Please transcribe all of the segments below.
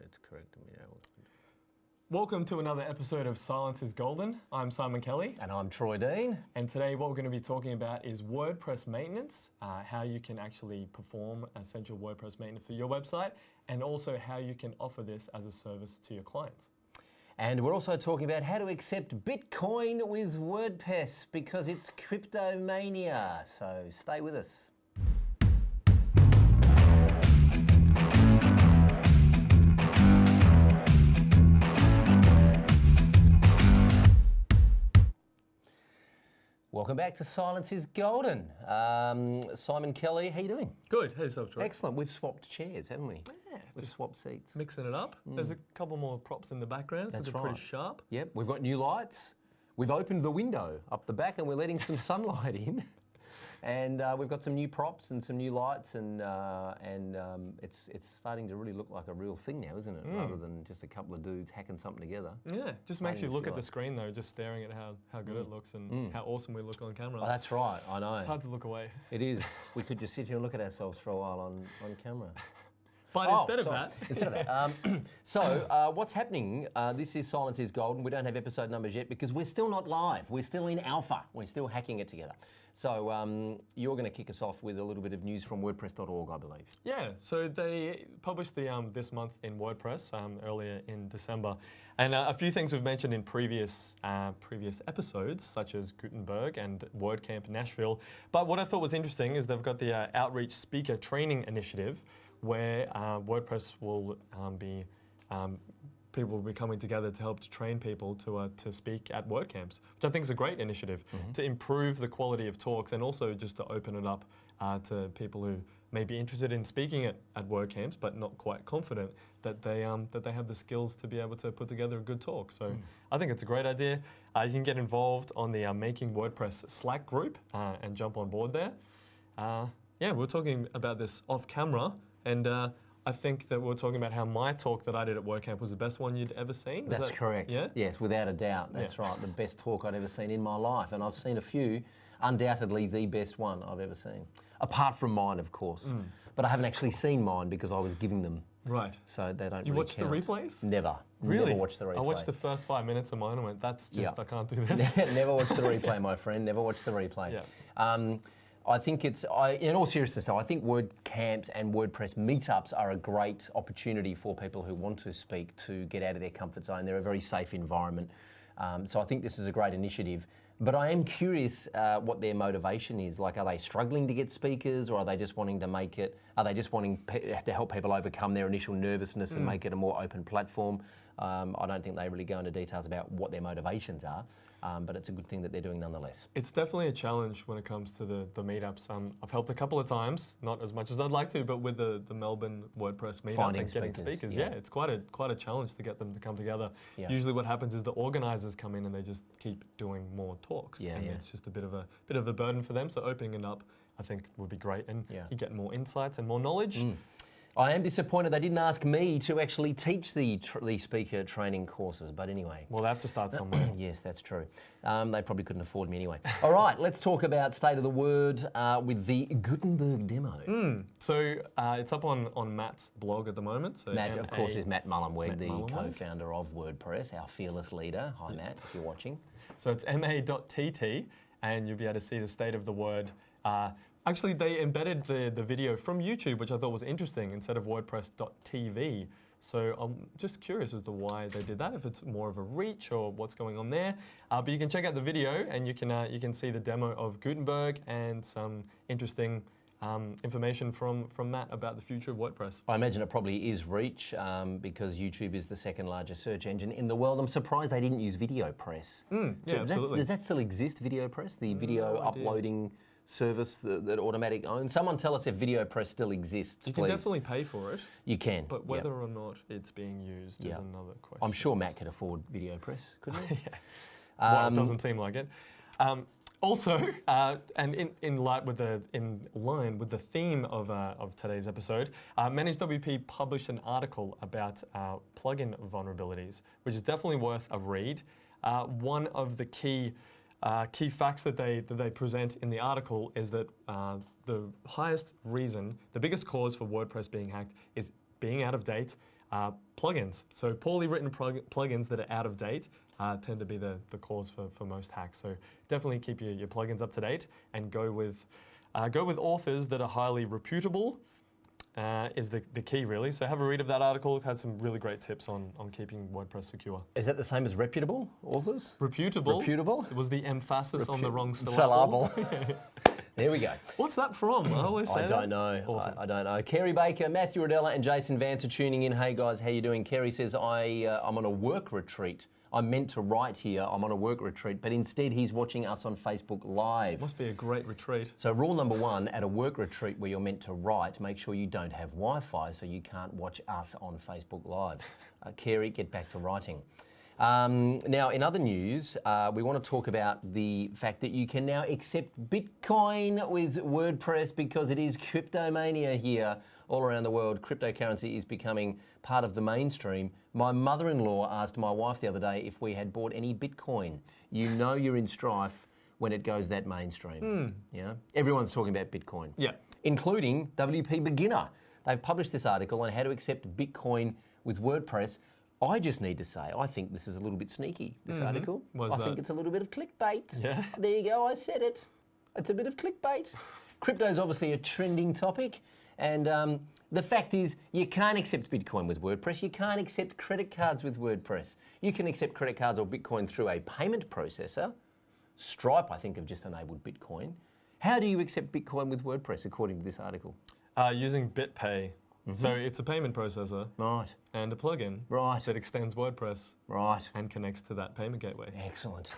It's correct. Welcome to another episode of Silence is Golden. I'm Simon Kelly. And I'm Troy Dean. And today what we're going to be talking about is WordPress maintenance, how you can actually perform essential WordPress maintenance for your website, and also how you can offer this as a service to your clients. And we're also talking about how to accept Bitcoin with WordPress because it's crypto mania. So stay with us. Welcome back to Silence is Golden. Simon Kelly, how you doing? Good. Hey, yourself, Troy. Excellent. We've swapped chairs, haven't we? Yeah. We've swapped seats. Mixing it up. There's a couple more props in the background, so they're pretty sharp. Yep. We've got new lights. We've opened the window up the back and we're letting some sunlight in. And we've got some new props and some new lights, and it's starting to really look like a real thing now, isn't it? Rather than just a couple of dudes hacking something together. Yeah, just makes you look at the screen though, just staring at how good it looks and how awesome we look on camera. Oh, that's right, I know. It's hard to look away. It is. We could just sit here and look at ourselves for a while on camera. But instead of that. So what's happening, this is Silence is Golden. We don't have episode numbers yet because we're still not live. We're still in alpha. We're still hacking it together. So you're going to kick us off with a little bit of news from WordPress.org, I believe. Yeah, so they published the this month in WordPress earlier in December. And a few things we've mentioned in previous episodes, such as Gutenberg and WordCamp Nashville. But what I thought was interesting is they've got the Outreach Speaker Training Initiative, where WordPress will people will be coming together to help to train people to speak at WordCamps, which I think is a great initiative to improve the quality of talks and also just to open it up to people who may be interested in speaking at WordCamps but not quite confident that they have the skills to be able to put together a good talk. So I think it's a great idea. You can get involved on the Making WordPress Slack group and jump on board there. Yeah, we're talking about this off camera, and I think that we're talking about how my talk that I did at WordCamp was the best one you'd ever seen. That's correct. Yeah? Yes, without a doubt. That's right. The best talk I'd ever seen in my life. And I've seen a few. Undoubtedly the best one I've ever seen. Apart from mine, of course. But I haven't actually seen mine because I was giving them. Right. So they don't You really watched count. the replays? Never. Really? Never watched the replay. I watched the first 5 minutes of mine and went, that's just, I can't do this. Never watched the replay, my friend. Never watched the replay. Yeah. I think in all seriousness though, I think WordCamps and WordPress meetups are a great opportunity for people who want to speak to get out of their comfort zone. They're a very safe environment. So I think this is a great initiative. But I am curious what their motivation is. Like, are they struggling to get speakers, or are they just wanting to make it, are they just wanting to help people overcome their initial nervousness and make it a more open platform? I don't think they really go into details about what their motivations are. But it's a good thing that they're doing nonetheless. It's definitely a challenge when it comes to the meetups. I've helped a couple of times, not as much as I'd like to, but with the Melbourne WordPress meetup and getting speakers, it's quite a challenge to get them to come together. Yeah. Usually what happens is the organizers come in and they just keep doing more talks, and it's just a bit of a burden for them. So opening it up, I think, would be great, and you get more insights and more knowledge. I am disappointed they didn't ask me to actually teach the speaker training courses, but anyway. Well, they have to start somewhere. Yes, that's true. They probably couldn't afford me anyway. All right, let's talk about State of the Word with the Gutenberg demo. So it's up on Matt's blog at the moment. So Matt, of course, is Matt Mullenweg, the co-founder of WordPress, our fearless leader. Hi, Matt, if you're watching. So it's ma.tt, and you'll be able to see the State of the Word. Actually, they embedded the video from YouTube, which I thought was interesting, instead of WordPress.tv. So I'm just curious as to why they did that, if it's more of a reach or what's going on there. But you can check out the video, and you can see the demo of Gutenberg and some interesting information from Matt about the future of WordPress. I imagine it probably is reach because YouTube is the second largest search engine in the world. I'm surprised they didn't use VideoPress. Yeah, absolutely. Does that still exist, VideoPress, the video uploading service that Automatic owns? Someone tell us if VideoPress still exists, You can definitely pay for it. You can. But whether or not it's being used is another question. I'm sure Matt could afford VideoPress, couldn't he? Well, it doesn't seem like it. Also, and in line with the theme of today's episode, ManageWP published an article about plugin vulnerabilities, which is definitely worth a read. One of the key facts that they present in the article is that the highest reason, the biggest cause for WordPress being hacked is being out of date, plugins. So poorly written plugins that are out of date tend to be the cause for most hacks. So definitely keep your plugins up to date and go with authors that are highly reputable. Is the key, really. So have a read of that article. It had some really great tips on keeping WordPress secure. Is that the same as reputable authors? Reputable. Reputable? It was the emphasis on the wrong syllable. There we go. What's that from? I always say I don't know. Awesome. I don't know. Kerry Baker, Matthew Rodella, and Jason Vance are tuning in. Hey guys, how you doing? Kerry says, I'm on a work retreat. I'm meant to write here, I'm on a work retreat, but instead he's watching us on Facebook Live. Must be a great retreat. So rule number one, at a work retreat where you're meant to write, make sure you don't have Wi-Fi so you can't watch us on Facebook Live. Kerry, get back to writing. Now, in other news, we want to talk about the fact that you can now accept Bitcoin with WordPress because it is cryptomania here all around the world. Cryptocurrency is becoming part of the mainstream. My mother-in-law asked my wife the other day if we had bought any Bitcoin. You know you're in strife when it goes that mainstream. Yeah, everyone's talking about Bitcoin. Yeah, including WP Beginner. They've published this article on how to accept Bitcoin with WordPress. I just need to say, I think this is a little bit sneaky, this article. I think it's a little bit of clickbait. Yeah. There you go, I said it. It's a bit of clickbait. Crypto is obviously a trending topic, and the fact is you can't accept Bitcoin with WordPress. You can't accept credit cards with WordPress. You can accept credit cards or Bitcoin through a payment processor. Stripe, I think, have just enabled Bitcoin. How do you accept Bitcoin with WordPress, according to this article? Using BitPay. So it's a payment processor, right, and a plugin, right, that extends WordPress, right, and connects to that payment gateway. Excellent.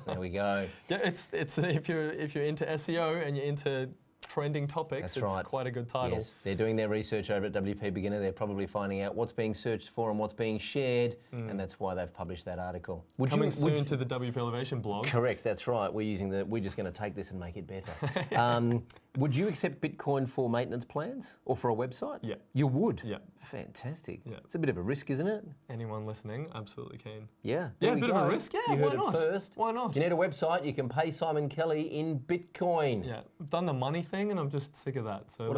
There we go. Yeah, it's if you're into SEO and you're into trending topics, it's quite a good title. Yes, they're doing their research over at WP Beginner. They're probably finding out what's being searched for and what's being shared, and that's why they've published that article. Coming soon to the WP Elevation blog. Correct, that's right. We're just going to take this and make it better. Would you accept Bitcoin for maintenance plans or for a website? Yeah. You would? Yeah. Fantastic. Yeah. It's a bit of a risk, isn't it? Anyone listening, absolutely keen. Yeah. Yeah, a bit of a risk. Yeah, you why heard not? It first. Why not? You need a website, you can pay Simon Kelly in Bitcoin. Yeah, I've done the money thing and I'm just sick of that. So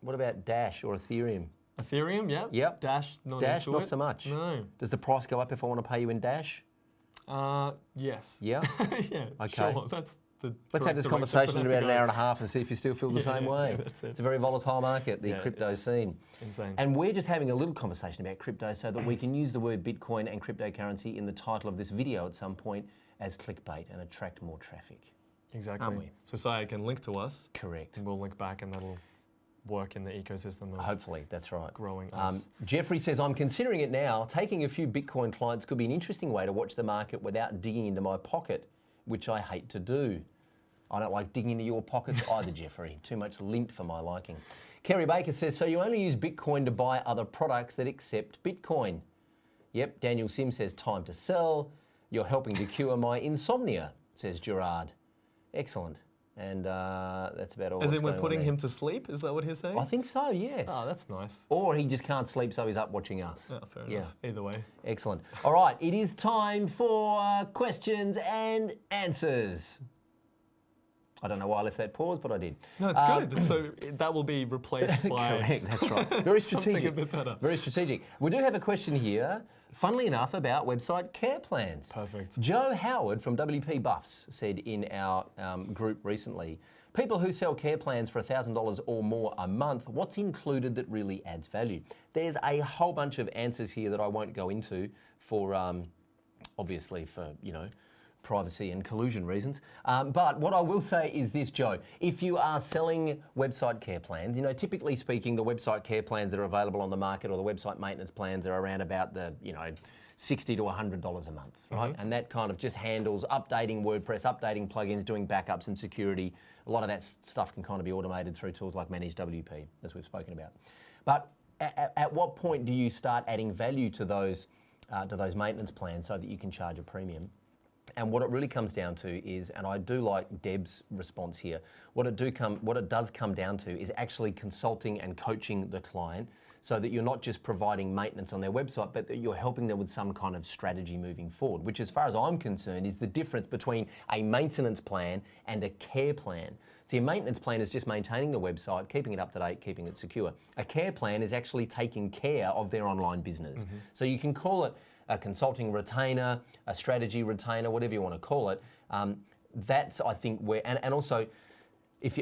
what about Dash or Ethereum? Ethereum, yeah. Yep. Dash, not so much. No. Does the price go up if I want to pay you in Dash? Yes. Yeah? Yeah, okay. Sure. That's the Let's have this conversation in about an hour and a half and see if you still feel the same way. That's it. It's a very volatile market, the crypto scene. Insane. And we're just having a little conversation about crypto so that we can use the word Bitcoin and cryptocurrency in the title of this video at some point as clickbait and attract more traffic. Exactly. Aren't we? So Saya can link to us. Correct. And we'll link back and that'll work in the ecosystem of hopefully, that's right. Growing us. Jeffrey says, I'm considering it now. Taking a few Bitcoin clients could be an interesting way to watch the market without digging into my pocket, which I hate to do. I don't like digging into your pockets either, Jeffrey. Too much lint for my liking. Kerry Baker says, so you only use Bitcoin to buy other products that accept Bitcoin? Yep, Daniel Sim says, time to sell. You're helping to cure my insomnia, says Gerard. Excellent. And that's about all. As in we're putting him to sleep? Is that what he's saying? I think so, yes. Oh, that's nice. Or he just can't sleep, so he's up watching us. Oh, fair enough. Either way. Excellent. All right, it is time for questions and answers. I don't know why I left that pause, but I did. No, it's good. So that will be replaced by... Correct, that's right. Very strategic. Something a bit better. Very strategic. We do have a question here, funnily enough, about website care plans. Perfect. Joe Howard from WP Buffs said in our group recently, people who sell care plans for $1,000 or more a month, what's included that really adds value? There's a whole bunch of answers here that I won't go into for, obviously for, privacy and collusion reasons. But what I will say is this, Joe, if you are selling website care plans, typically speaking, the website care plans that are available on the market or the website maintenance plans are around about the, $60 to $100 a month, right? And that kind of just handles updating WordPress, updating plugins, doing backups and security. A lot of that stuff can kind of be automated through tools like Managed WP, as we've spoken about. But at what point do you start adding value to those maintenance plans so that you can charge a premium? And what it really comes down to is, and I do like Deb's response here, what it does come down to is actually consulting and coaching the client so that you're not just providing maintenance on their website, but that you're helping them with some kind of strategy moving forward, which as far as I'm concerned is the difference between a maintenance plan and a care plan. So your maintenance plan is just maintaining the website, keeping it up to date, keeping it secure. A care plan is actually taking care of their online business. So you can call it a consulting retainer, a strategy retainer, whatever you want to call it. That's, I think, where, and also,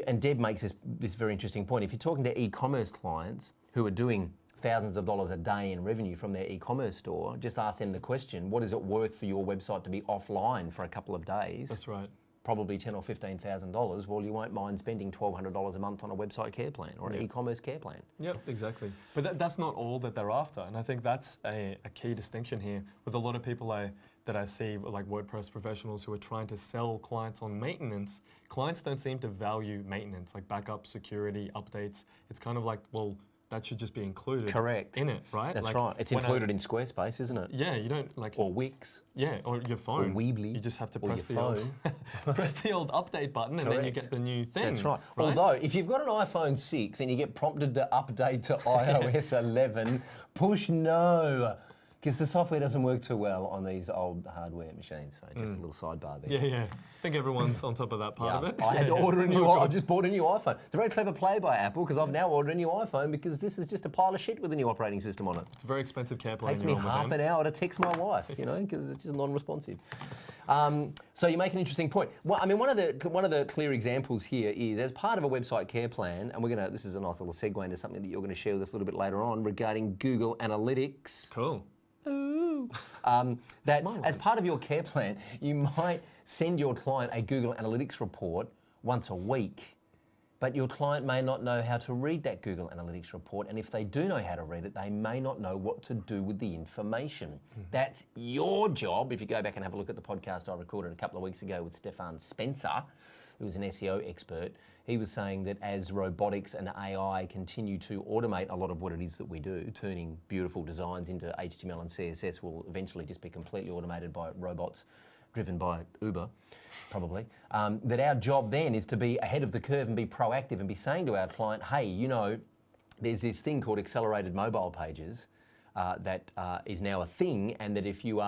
and Deb makes this very interesting point. If you're talking to e-commerce clients who are doing thousands of dollars a day in revenue from their e-commerce store, just ask them the question, what is it worth for your website to be offline for a couple of days? That's right. Probably $10,000 or $15,000. Well, you won't mind spending $1,200 a month on a website care plan or an e-commerce care plan. Yep, exactly. But that's not all that they're after. And I think that's a key distinction here with a lot of people that I see, like WordPress professionals who are trying to sell clients on maintenance. Clients don't seem to value maintenance, like backup, security, updates. It's kind of like, well, that should just be included in it, right? That's right. It's included in Squarespace, isn't it? Yeah, you don't like... Or Wix. Yeah, or your phone. Or Weebly. You just have to press the old update button and then you get the new thing. That's right. Although, if you've got an iPhone 6 and you get prompted to update to iOS 11, push no. Because the software doesn't work too well on these old hardware machines. So just a little sidebar there. Yeah. I think everyone's on top of that part of it. I had to order a new. I just bought a new iPhone. It's a very clever play by Apple because I've now ordered a new iPhone because this is just a pile of shit with a new operating system on it. It's a very expensive care plan. Takes me half an hour to text my wife, because it's just non-responsive. So you make an interesting point. Well, I mean, one of the clear examples here is as part of a website care plan, and this is a nice little segue into something that you're going to share with us a little bit later on regarding Google Analytics. Cool. That as part of your care plan, you might send your client a Google Analytics report once a week, but your client may not know how to read that Google Analytics report, and if they do know how to read it, they may not know what to do with the information. That's your job. If you go back and have a look at the podcast I recorded a couple of weeks ago with Stefan Spencer, who was an SEO expert, he was saying that as robotics and AI continue to automate a lot of what it is that we do, turning beautiful designs into HTML and CSS will eventually just be completely automated by robots driven by Uber, probably, that our job then is to be ahead of the curve and be proactive and be saying to our client, hey, there's this thing called accelerated mobile pages that is now a thing, and that if your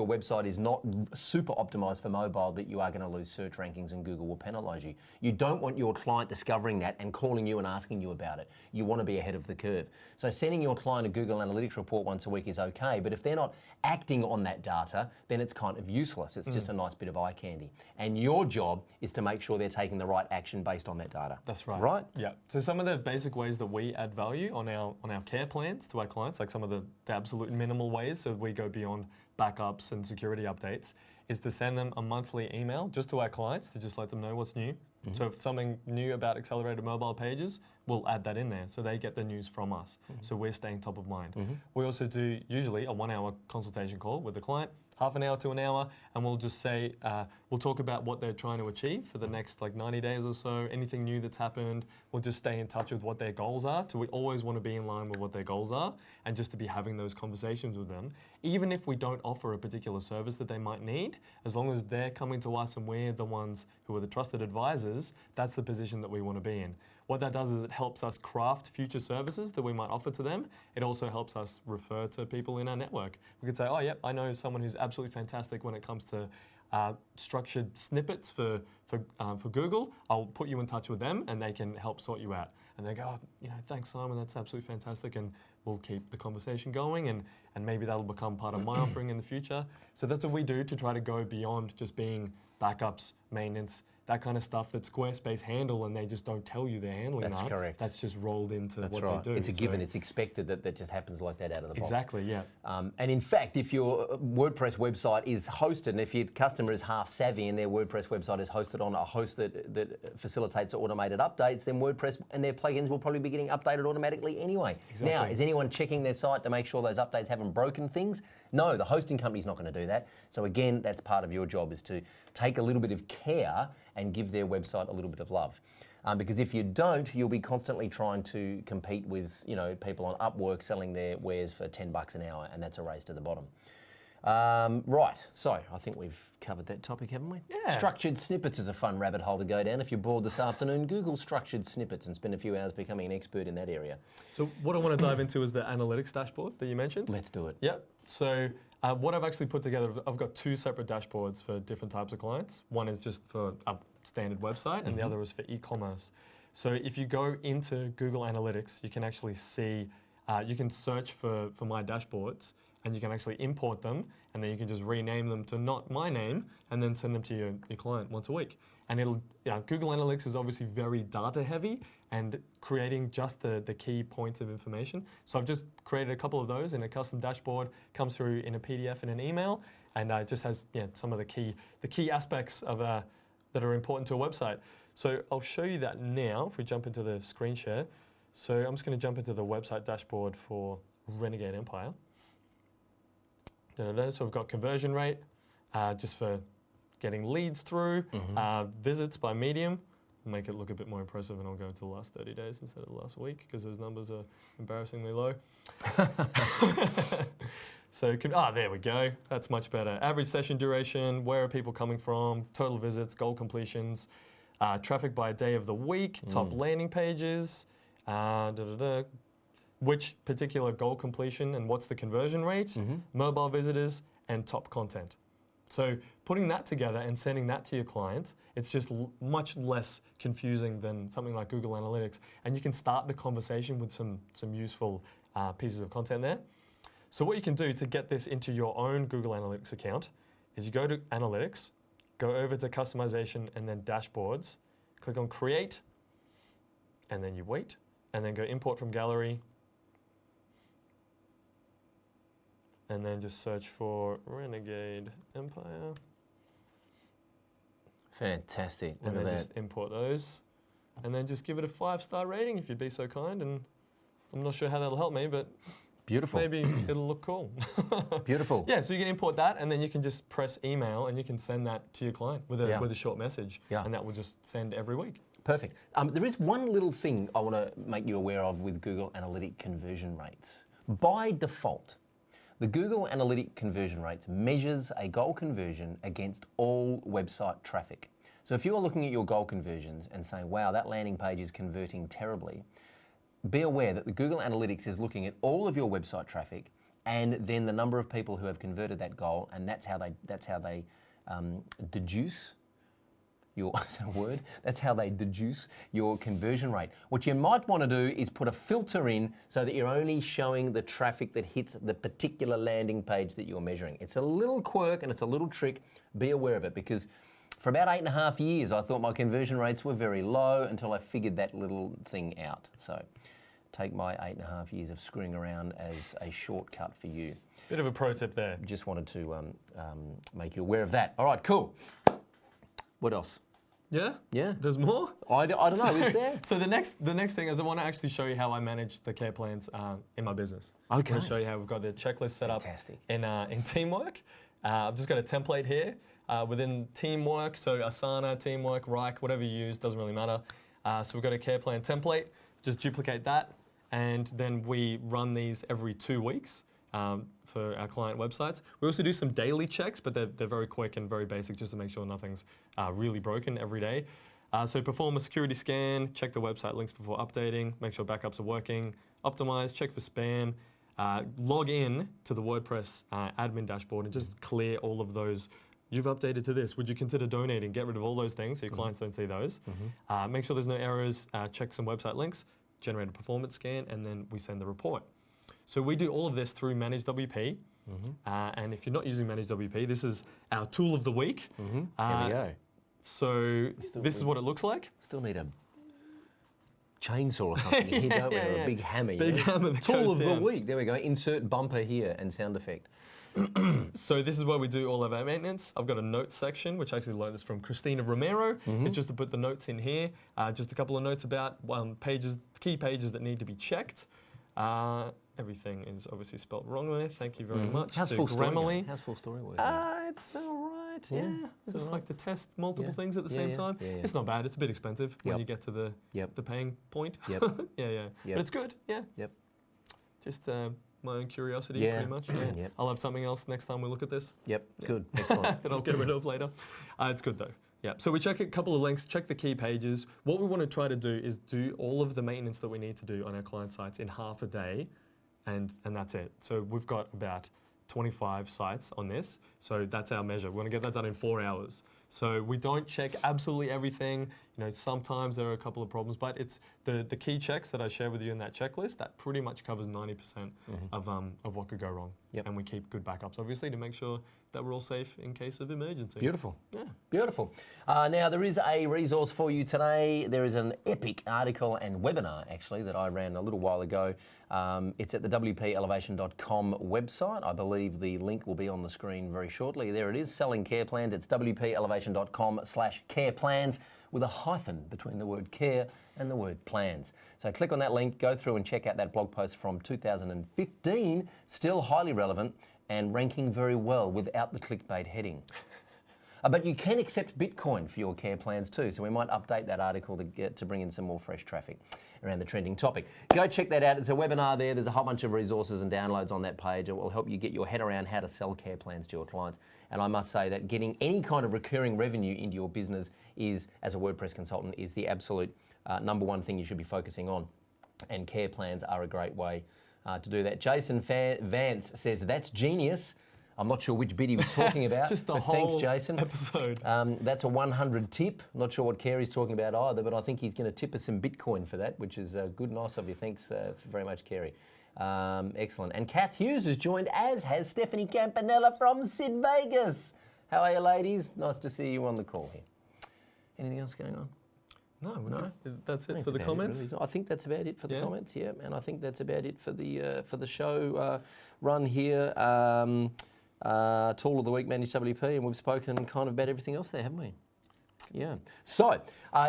website is not super optimized for mobile, that you are going to lose search rankings and Google will penalize you. You don't want your client discovering that and calling you and asking you about it. You want to be ahead of the curve. So sending your client a Google Analytics report once a week is okay, but if they're not acting on that data, then it's kind of useless. It's just a nice bit of eye candy. And your job is to make sure they're taking the right action based on that data. That's right. Right? Yeah. So some of the basic ways that we add value on our care plans to our clients, like some of the absolute minimal ways, so we go beyond backups and security updates, is to send them a monthly email just to our clients to just let them know what's new. So if something new about accelerated mobile pages, we'll add that in there so they get the news from us. So we're staying top of mind. We also do usually a 1-hour consultation call with the client, half an hour to an hour, and we'll just say, we'll talk about what they're trying to achieve for the next 90 days or so, anything new that's happened. We'll just stay in touch with what their goals are. So we always want to be in line with what their goals are and just to be having those conversations with them. Even if we don't offer a particular service that they might need, as long as they're coming to us and we're the ones who are the trusted advisors, that's the position that we want to be in. What that does is it helps us craft future services that we might offer to them. It also helps us refer to people in our network. We could say, oh, yeah, I know someone who's absolutely fantastic when it comes to structured snippets for Google. I'll put you in touch with them and they can help sort you out. And they go, oh, thanks, Simon, that's absolutely fantastic. And we'll keep the conversation going and maybe that'll become part of my offering in the future. So that's what we do to try to go beyond just being backups, maintenance, that kind of stuff that Squarespace handle and they just don't tell you they're handling that. That's correct. That's just rolled into what they do. It's a given. It's expected that just happens like that out of the box. Exactly, yeah. And in fact, if your WordPress website is hosted, and if your customer is half savvy and their WordPress website is hosted on a host that facilitates automated updates, then WordPress and their plugins will probably be getting updated automatically anyway. Exactly. Now, is anyone checking their site to make sure those updates haven't broken things? No, the hosting company's not going to do that. So again, that's part of your job, is to take a little bit of care and give their website a little bit of love. Because if you don't, you'll be constantly trying to compete with people on Upwork selling their wares for $10 an hour, and that's a race to the bottom. Right, so I think we've covered that topic, haven't we? Yeah. Structured snippets is a fun rabbit hole to go down. If you're bored this afternoon, Google structured snippets and spend a few hours becoming an expert in that area. So what I want to dive into is the analytics dashboard that you mentioned. Let's do it. Yep. So what I've actually put together, I've got 2 separate dashboards for different types of clients. One is just for standard website, and the other is for e-commerce. So if you go into Google Analytics, you can actually see, you can search for my dashboards, and you can actually import them, and then you can just rename them to not my name, and then send them to your client once a week. And Google Analytics is obviously very data heavy and creating just the key points of information. So I've just created a couple of those in a custom dashboard, comes through in a PDF and an email, and it just has some of the key aspects of that are important to a website. So I'll show you that now if we jump into the screen share. So I'm just going to jump into the website dashboard for Renegade Empire. So we've got conversion rate, just for getting leads through, visits by medium. Make it look a bit more impressive, and I'll go to the last 30 days instead of the last week because those numbers are embarrassingly low. So, there we go. That's much better. Average session duration, where are people coming from, total visits, goal completions, traffic by day of the week, top landing pages, which particular goal completion and what's the conversion rate, mobile visitors, and top content. So putting that together and sending that to your client, it's just much less confusing than something like Google Analytics. And you can start the conversation with some useful pieces of content there. So what you can do to get this into your own Google Analytics account is you go to Analytics, go over to Customization and then Dashboards, click on Create, and then you wait, and then go Import from Gallery, and then just search for Renegade Empire. Fantastic. And then just import those. And then just give it a 5-star rating if you'd be so kind. And I'm not sure how that'll help me, but beautiful. Maybe it'll look cool. Beautiful. Yeah, so you can import that, and then you can just press email, and you can send that to your client with a short message. And that will just send every week. Perfect. There is one little thing I want to make you aware of with Google Analytic conversion rates. By default, the Google Analytic conversion rates measures a goal conversion against all website traffic. So if you are looking at your goal conversions and saying, wow, that landing page is converting terribly, be aware that the Google Analytics is looking at all of your website traffic and then the number of people who have converted that goal, and that's how they deduce your, is that a word? That's how they deduce your conversion rate. What you might want to do is put a filter in so that you're only showing the traffic that hits the particular landing page that you're measuring. It's a little quirk and it's a little trick. Be aware of it, because for about 8.5 years, I thought my conversion rates were very low until I figured that little thing out. So take my 8.5 years of screwing around as a shortcut for you. Bit of a pro tip there. Just wanted to make you aware of that. All right, cool. What else? Yeah? Yeah. There's more? I don't know, is there? So the next thing is I want to actually show you how I manage the care plans in my business. Okay. I want to show you how we've got the checklist set up Fantastic. in Teamwork. I've just got a template here within Teamwork, so Asana, Teamwork, Reich, whatever you use, doesn't really matter. So we've got a care plan template, just duplicate that, and then we run these every 2 weeks. For our client websites. We also do some daily checks, but they're very quick and very basic, just to make sure nothing's really broken every day. So perform a security scan, check the website links before updating, make sure backups are working, optimize, check for spam, log in to the WordPress admin dashboard and just clear all of those. You've updated to this. Would you consider donating? Get rid of all those things so your clients don't see those. Make sure there's no errors, check some website links, generate a performance scan, and then we send the report. So we do all of this through ManageWP, and if you're not using ManageWP, this is our tool of the week. Here we go. So this is what it looks like. Still need a chainsaw or something here, don't we? Or a big hammer. Big hammer that Tool goes of down. the week. There we go. Insert bumper here and sound effect. So this is where we do all of our maintenance. I've got a notes section, which I actually learned this from Christina Romero. It's just to put the notes in here. Just a couple of notes about key pages that need to be checked. Everything is obviously spelt wrong there. Thank you very much. How's to full story? Grammarly. How's full story working? It's all right. Yeah, I just like to test multiple Yeah. things at the same time. Yeah. It's not bad. It's a bit expensive when Yep. you get to the paying point. Yep. yeah. But it's good. Yeah. Yep. Just my own curiosity, Yeah. pretty much. Yeah. Yep. I'll have something else next time we look at this. Yep. Good. Excellent. that I'll get rid of later. It's good though. Yeah, so we check a couple of links, check the key pages. What we want to try to do is do all of the maintenance that we need to do on our client sites in half a day, and that's it. So we've got about 25 sites on this, so that's our measure. We want to get that done in 4 hours. So we don't check absolutely everything. Sometimes there are a couple of problems, but it's the key checks that I share with you in that checklist that pretty much covers 90% of what could go wrong. Yep. And we keep good backups, obviously, to make sure that we're all safe in case of emergency. Beautiful. Yeah. Beautiful. Now, there is a resource for you today. There is an epic article and webinar, actually, that I ran a little while ago. It's at the wpelevation.com website. I believe the link will be on the screen very shortly. There it is, Selling Care Plans. It's wpelevation.com/care plans with a hyphen between the word care and the word plans. So click on that link, go through and check out that blog post from 2015, still highly relevant and ranking very well without the clickbait heading. But you can accept Bitcoin for your care plans too, so we might update that article to bring in some more fresh traffic around the trending topic. Go check that out. It's a webinar there. There's a whole bunch of resources and downloads on that page. It will help you get your head around how to sell care plans to your clients. And I must say that getting any kind of recurring revenue into your business is, as a WordPress consultant, is the absolute number one thing you should be focusing on. And care plans are a great way to do that. Jason Vance says, that's genius. I'm not sure which bit he was talking about. Just the but whole thanks, Jason. episode. That's a 100 tip. Not sure what Carey's talking about either, but I think he's going to tip us some Bitcoin for that, which is good, nice of you. Thanks very much, Carey. Excellent. And Kath Hughes has joined, as has Stephanie Campanella from Sid Vegas. How are you, ladies? Nice to see you on the call here. Anything else going on? No. That's it for the comments. Really. I think that's about it for the comments, yeah. And I think that's about it for the show run here. Tool of the Week, Managed WP, and we've spoken kind of about everything else there, haven't we? Yeah. So,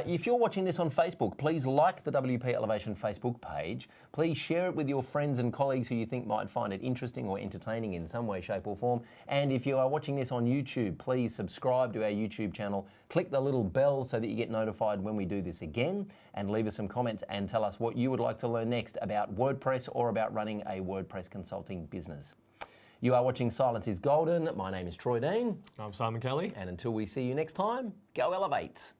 if you're watching this on Facebook, please like the WP Elevation Facebook page. Please share it with your friends and colleagues who you think might find it interesting or entertaining in some way, shape or form. And if you are watching this on YouTube, please subscribe to our YouTube channel. Click the little bell so that you get notified when we do this again, and leave us some comments and tell us what you would like to learn next about WordPress or about running a WordPress consulting business. You are watching Silence is Golden. My name is Troy Dean. I'm Simon Kelly. And until we see you next time, go elevate.